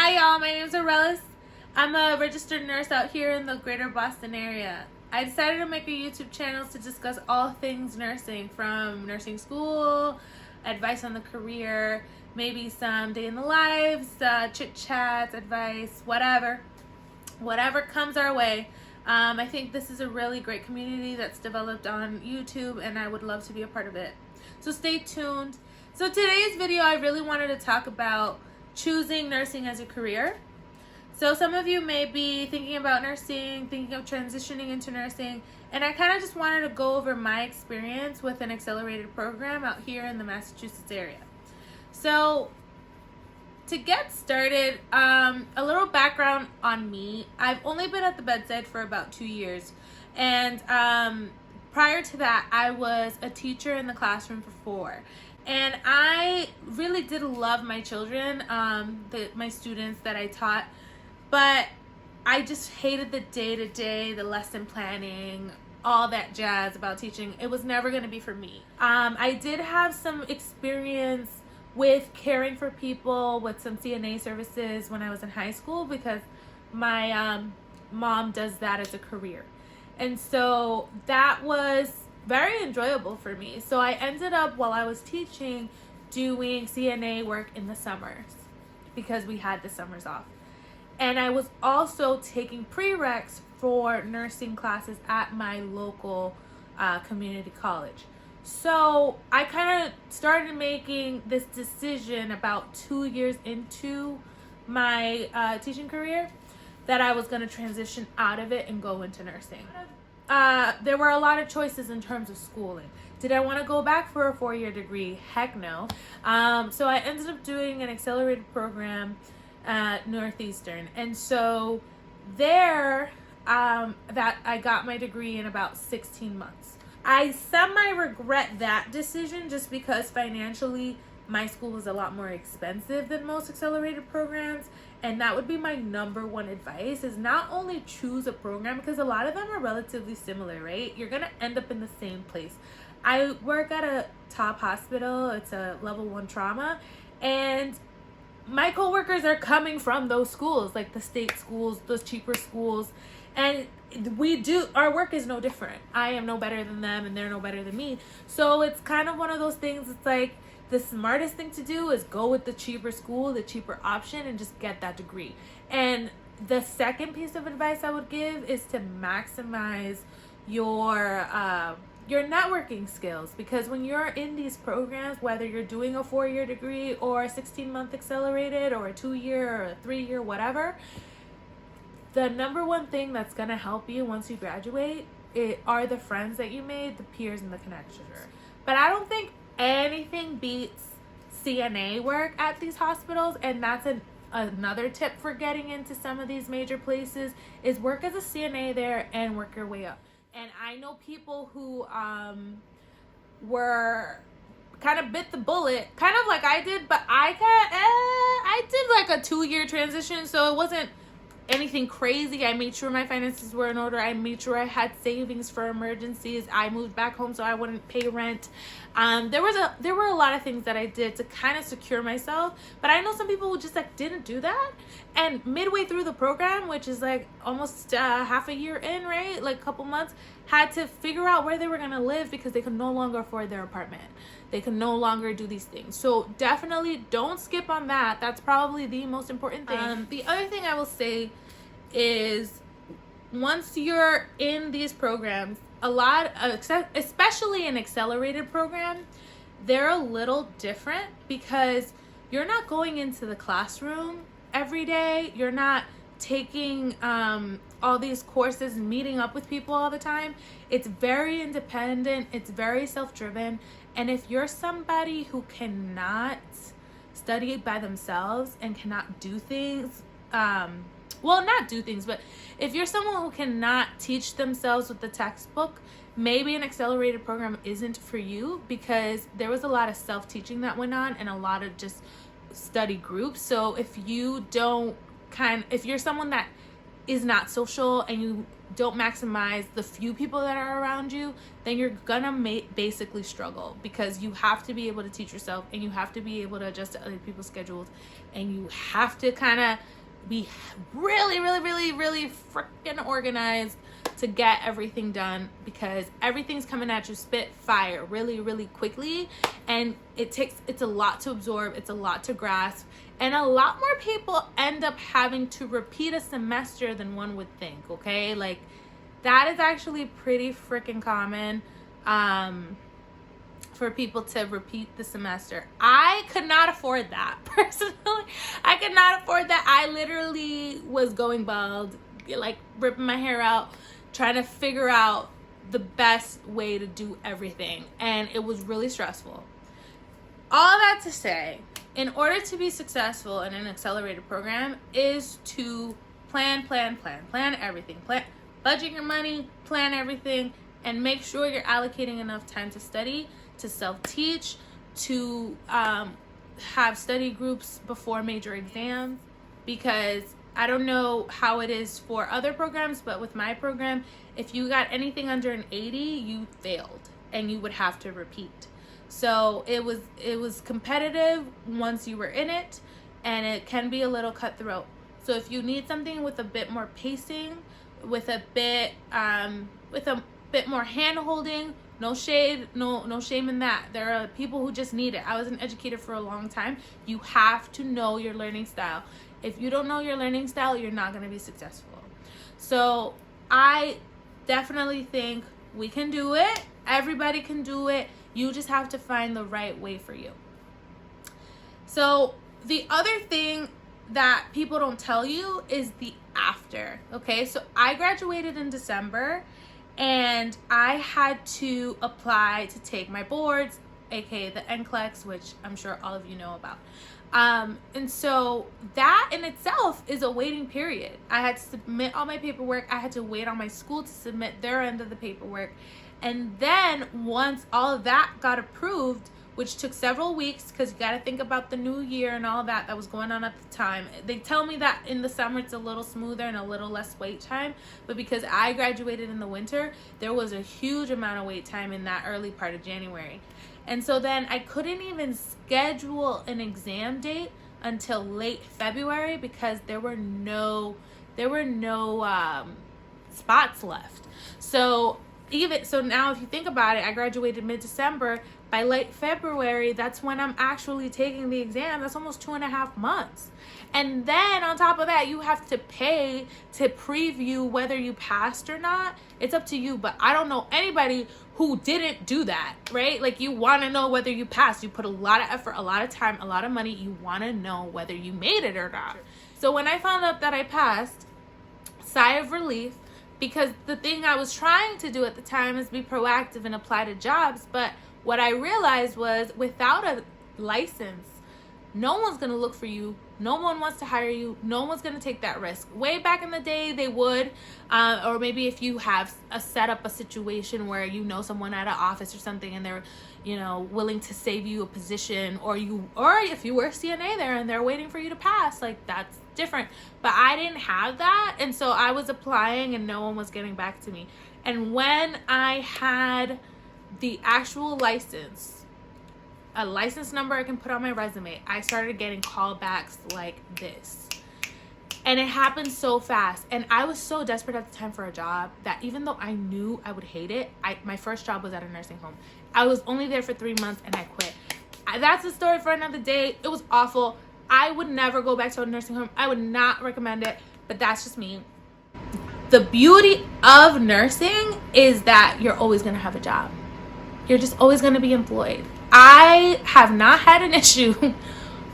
Hi y'all, my name is Aurelis. I'm a registered nurse out here in the greater Boston area. I decided to make a YouTube channel to discuss all things nursing, from nursing school, advice on the career, maybe some day in the lives, chit chats, advice, whatever comes our way. I think this is a really great community that's developed on YouTube, and I would love to be a part of it. So stay tuned. So today's video, I really wanted to talk about choosing nursing as a career. So some of you may be thinking about nursing, thinking of transitioning into nursing, and I kind of just wanted to go over my experience with an accelerated program out here in the Massachusetts area. So to get started, a little background on me. I've only been at the bedside for about 2 years, and prior to that, I was a teacher in the classroom for 4. And I really did love my children, my students that I taught, but I just hated the day-to-day, the lesson planning, all that jazz about teaching. It was never going to be for me. I did have some experience with caring for people with some CNA services when I was in high school, because my mom does that as a career. And so that was very enjoyable for me. So I ended up, while I was teaching, doing CNA work in the summers because we had the summers off. And I was also taking prereqs for nursing classes at my local community college. So I kind of started making this decision about 2 years into my teaching career that I was going to transition out of it and go into nursing. There were a lot of choices in terms of schooling. Did I want to go back for a 4-year degree? Heck no. So I ended up doing an accelerated program at Northeastern. And so there, that I got my degree in about 16 months. I semi-regret that decision just because financially my school was a lot more expensive than most accelerated programs. And that would be my number one advice, is not only choose a program, because a lot of them are relatively similar, right? You're going to end up in the same place. I work at a top hospital. It's a level 1 trauma. And my coworkers are coming from those schools, like the state schools, those cheaper schools. And our work is no different. I am no better than them and they're no better than me. So it's kind of one of those things. It's like, the smartest thing to do is go with the cheaper school, the cheaper option, and just get that degree. And the second piece of advice I would give is to maximize your networking skills, because when you're in these programs, whether you're doing a 4-year degree or a 16-month accelerated or a 2-year or a 3-year, whatever, the number one thing that's going to help you once you graduate are the friends that you made, the peers, and the connections. But I don't think anything beats CNA work at these hospitals, and that's another tip for getting into some of these major places, is work as a CNA there and work your way up. And I know people who were kind of bit the bullet, kind of like I did, but I did like a 2-year transition, so it wasn't anything crazy. I made sure my finances were in order. I made sure I had savings for emergencies. I moved back home so I wouldn't pay rent. There were a lot of things that I did to kind of secure myself, but I know some people who just like didn't do that, and midway through the program, which is like almost half a year in, right, like a couple months, had to figure out where they were going to live because they could no longer afford their apartment. They could no longer do these things. So definitely don't skip on that. That's probably the most important thing. The other thing I will say is, once you're in these programs, especially an accelerated program, they're a little different because you're not going into the classroom every day. You're not taking all these courses and meeting up with people all the time. It's very independent. It's very self-driven. And if you're somebody who cannot study by themselves and cannot do things, not do things, but if you're someone who cannot teach themselves with the textbook, maybe an accelerated program isn't for you, because there was a lot of self-teaching that went on and a lot of just study groups. So if you're someone that is not social and you don't maximize the few people that are around you, then you're gonna basically struggle, because you have to be able to teach yourself, and you have to be able to adjust to other people's schedules, and you have to kind of be really, really, really, really freaking organized to get everything done, because everything's coming at you spit fire really, really quickly, and it's a lot to absorb, it's a lot to grasp, and a lot more people end up having to repeat a semester than one would think. Okay, like that is actually pretty freaking common for people to repeat the semester. I could not afford that personally. I could not afford that. I literally was going bald, like ripping my hair out, trying to figure out the best way to do everything, and it was really stressful. All that to say, in order to be successful in an accelerated program is to plan everything. Budget your money, plan everything, and make sure you're allocating enough time to study, to self-teach, to have study groups before major exams, because I don't know how it is for other programs, but with my program, if you got anything under an 80, you failed and you would have to repeat. So it was competitive once you were in it, and it can be a little cutthroat. So if you need something with a bit more pacing, with a bit more hand holding, no shame in that. There are people who just need it. I was an educator for a long time. You have to know your learning style. If you don't know your learning style, you're not going to be successful. So I definitely think we can do it. Everybody can do it. You just have to find the right way for you. So the other thing that people don't tell you is the after. Okay, so I graduated in December, and I had to apply to take my boards, aka the NClex, which I'm sure all of you know about. And so that in itself is a waiting period. I had to submit all my paperwork. I had to wait on my school to submit their end of the paperwork. And then once all of that got approved, which took several weeks, because you got to think about the new year and all that was going on at the time. They tell me that in the summer it's a little smoother and a little less wait time, but because I graduated in the winter, there was a huge amount of wait time in that early part of January. And so then I couldn't even schedule an exam date until late February, because there were no spots left. So now if you think about it, I graduated mid-December. By late February, that's when I'm actually taking the exam. That's almost 2.5 months. And then on top of that, you have to pay to preview whether you passed or not. It's up to you, but I don't know anybody who didn't do that, right? Like, you want to know whether you passed. You put a lot of effort, a lot of time, a lot of money. You want to know whether you made it or not. So when I found out that I passed, sigh of relief, because the thing I was trying to do at the time is be proactive and apply to jobs, but what I realized was, without a license, no one's going to look for you. No one wants to hire you. No one's going to take that risk. Way back in the day, they would. Or maybe if you have set up a situation where you know someone at an office or something, and they're, willing to save you a position, or if you were a CNA there and they're waiting for you to pass, like, that's different. But I didn't have that, and so I was applying and no one was getting back to me. And when I had the actual license, a license number I can put on my resume, I started getting callbacks like this. And it happened so fast. And I was so desperate at the time for a job that even though I knew I would hate it, my first job was at a nursing home. I was only there for 3 months and I quit. That's a story for another day. It was awful. I would never go back to a nursing home. I would not recommend it, but that's just me. The beauty of nursing is that you're always going to have a job. You're just always going to be employed. I have not had an issue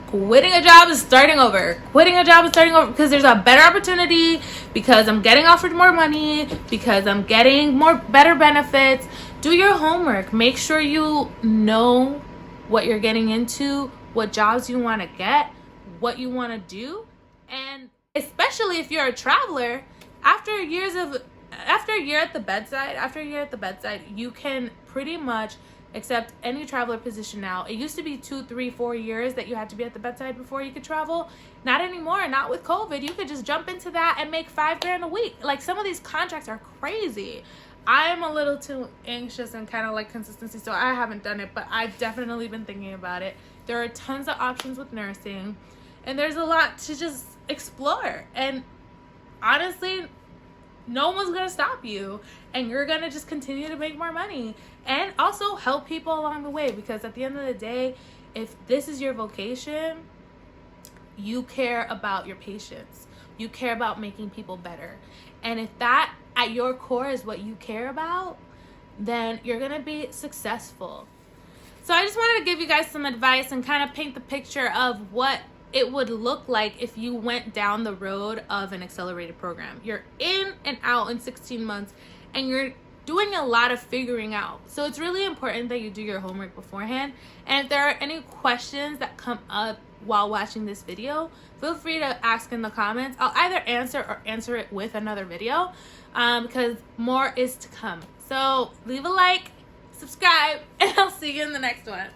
quitting a job and starting over. Because there's a better opportunity, because I'm getting offered more money, because I'm getting better benefits. Do your homework. Make sure you know what you're getting into, what jobs you want to get, what you want to do. And especially if you're a traveler, after a year at the bedside, you can pretty much accept any traveler position now. It used to be 2, 3, 4 years that you had to be at the bedside before you could travel. Not anymore. Not with COVID. You could just jump into that and make $5,000 a week. Like, some of these contracts are crazy. I'm a little too anxious and kind of like consistency, so I haven't done it, but I've definitely been thinking about it. There are tons of options with nursing, and there's a lot to just explore. And honestly, no one's gonna stop you, and you're gonna just continue to make more money and also help people along the way, because at the end of the day, if this is your vocation, you care about your patients, you care about making people better. And if that at your core is what you care about, then you're gonna be successful. So I just wanted to give you guys some advice and kind of paint the picture of what it would look like if you went down the road of an accelerated program. You're in and out in 16 months, and you're doing a lot of figuring out. So it's really important that you do your homework beforehand. And if there are any questions that come up while watching this video, feel free to ask in the comments. I'll either answer or answer it with another video, because more is to come. So leave a like, subscribe, and I'll see you in the next one.